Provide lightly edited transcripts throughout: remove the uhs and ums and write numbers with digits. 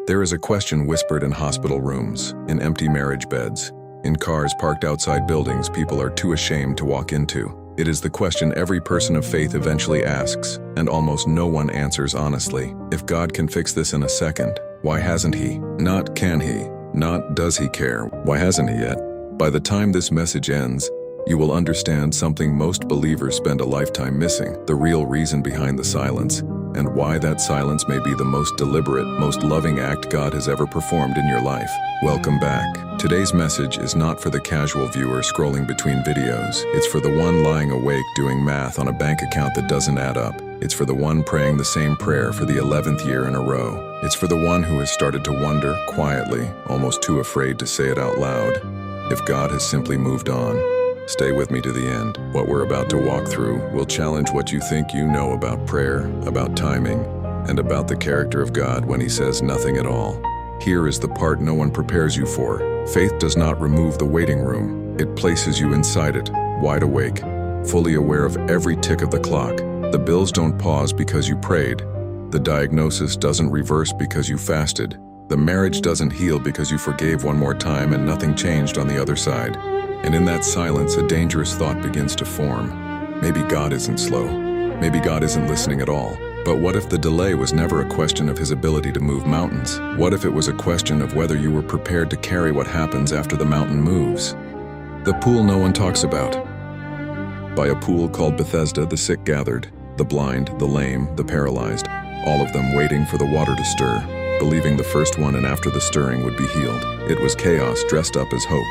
There is a question whispered in hospital rooms, in empty marriage beds, in cars parked outside buildings people are too ashamed to walk into. It is the question every person of faith eventually asks, and almost no one answers honestly. If God can fix this in a second, why hasn't He? Not can He, not does He care, why hasn't He yet? By the time this message ends, you will understand something most believers spend a lifetime missing, the real reason behind the silence, and why that silence may be the most deliberate, most loving act God has ever performed in your life. Welcome back. Today's message is not for the casual viewer scrolling between videos. It's for the one lying awake doing math on a bank account that doesn't add up. It's for the one praying the same prayer for the 11th year in a row. It's for the one who has started to wonder, quietly, almost too afraid to say it out loud, if God has simply moved on. Stay with me to the end. What we're about to walk through will challenge what you think you know about prayer, about timing, and about the character of God when He says nothing at all. Here is the part no one prepares you for. Faith does not remove the waiting room. It places you inside it, wide awake, fully aware of every tick of the clock. The bills don't pause because you prayed. The diagnosis doesn't reverse because you fasted. The marriage doesn't heal because you forgave one more time and nothing changed on the other side. And in that silence, a dangerous thought begins to form. Maybe God isn't slow. Maybe God isn't listening at all. But what if the delay was never a question of His ability to move mountains? What if it was a question of whether you were prepared to carry what happens after the mountain moves? The pool no one talks about. By a pool called Bethesda, the sick gathered, the blind, the lame, the paralyzed, all of them waiting for the water to stir, believing the first one and after the stirring would be healed. It was chaos dressed up as hope.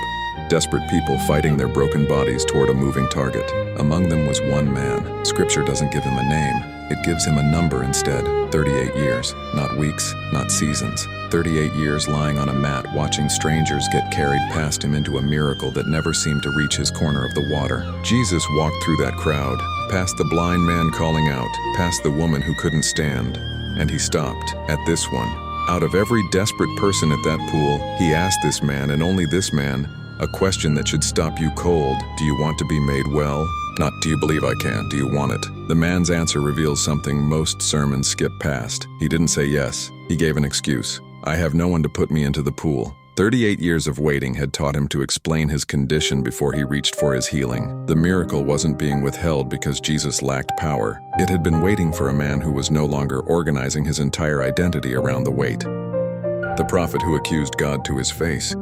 Desperate people fighting their broken bodies toward a moving target. Among them was one man. Scripture doesn't give him a name. It gives him a number instead. 38 years. Not weeks, not seasons. 38 years lying on a mat watching strangers get carried past him into a miracle that never seemed to reach his corner of the water. Jesus walked through that crowd, past the blind man calling out, past the woman who couldn't stand, and He stopped at this one. Out of every desperate person at that pool, He asked this man, and only this man, a question that should stop you cold. Do you want to be made well? Not, do you believe I can? Do you want it? The man's answer reveals something most sermons skip past. He didn't say yes. He gave an excuse. I have no one to put me into the pool. 38 years of waiting had taught him to explain his condition before he reached for his healing. The miracle wasn't being withheld because Jesus lacked power. It had been waiting for a man who was no longer organizing his entire identity around the wait. The prophet who accused God to His face.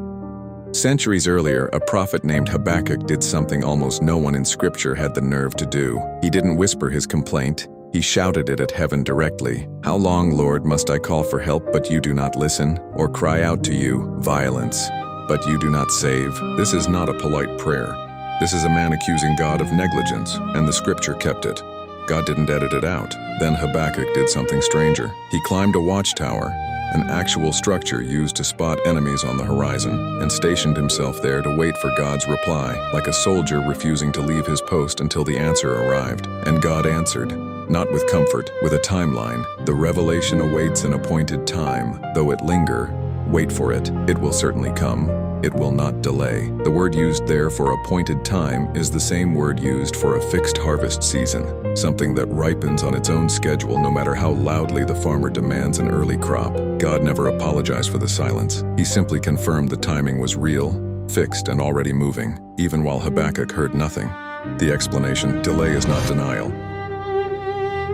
Centuries earlier, a prophet named Habakkuk did something almost no one in Scripture had the nerve to do. He didn't whisper his complaint. He shouted it at heaven directly. How long, Lord, must I call for help, but you do not listen? Or cry out to you, violence, but you do not save? This is not a polite prayer. This is a man accusing God of negligence, and the Scripture kept it. God didn't edit it out. Then Habakkuk did something stranger. He climbed a watchtower, an actual structure used to spot enemies on the horizon, and stationed himself there to wait for God's reply, like a soldier refusing to leave his post until the answer arrived. And God answered, not with comfort, with a timeline. The revelation awaits an appointed time. Though it linger, wait for it. It will certainly come. It will not delay. The word used there for appointed time is the same word used for a fixed harvest season, something that ripens on its own schedule no matter how loudly the farmer demands an early crop. God never apologized for the silence. He simply confirmed the timing was real, fixed, and already moving, even while Habakkuk heard nothing. The explanation, delay is not denial.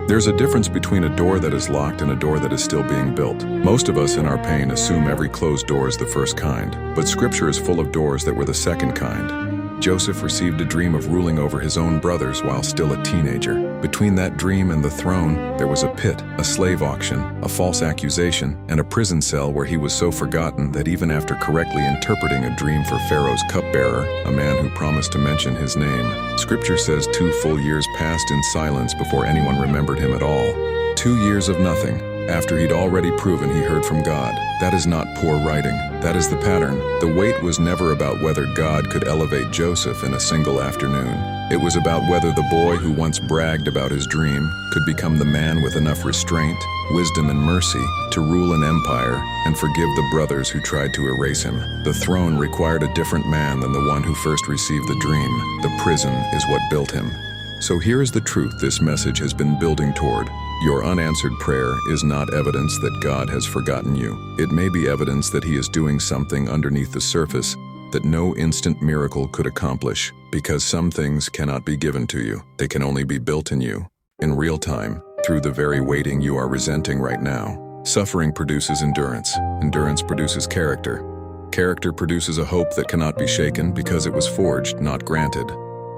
There's a difference between a door that is locked and a door that is still being built. Most of us in our pain assume every closed door is the first kind, but Scripture is full of doors that were the second kind. Joseph received a dream of ruling over his own brothers while still a teenager. Between that dream and the throne, there was a pit, a slave auction, a false accusation, and a prison cell where he was so forgotten that even after correctly interpreting a dream for Pharaoh's cupbearer, a man who promised to mention his name, Scripture says 2 full years passed in silence before anyone remembered him at all. 2 years of nothing, after he'd already proven he heard from God. That is not poor writing. That is the pattern. The wait was never about whether God could elevate Joseph in a single afternoon. It was about whether the boy who once bragged about his dream could become the man with enough restraint, wisdom, and mercy to rule an empire and forgive the brothers who tried to erase him. The throne required a different man than the one who first received the dream. The prison is what built him. So here is the truth this message has been building toward. Your unanswered prayer is not evidence that God has forgotten you. It may be evidence that He is doing something underneath the surface that no instant miracle could accomplish, because some things cannot be given to you. They can only be built in you, in real time, through the very waiting you are resenting right now. Suffering produces endurance. Endurance produces character. Character produces a hope that cannot be shaken because it was forged, not granted.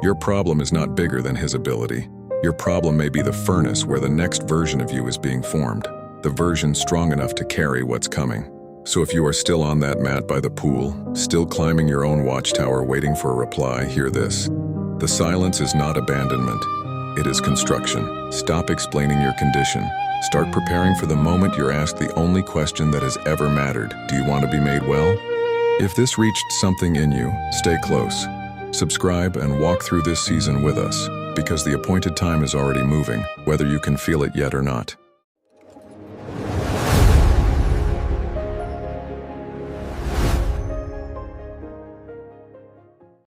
Your problem is not bigger than His ability. Your problem may be the furnace where the next version of you is being formed, the version strong enough to carry what's coming. So if you are still on that mat by the pool, still climbing your own watchtower waiting for a reply, hear this. The silence is not abandonment. It is construction. Stop explaining your condition. Start preparing for the moment you're asked the only question that has ever mattered. Do you want to be made well? If this reached something in you, stay close. Subscribe and walk through this season with us, because the appointed time is already moving, whether you can feel it yet or not.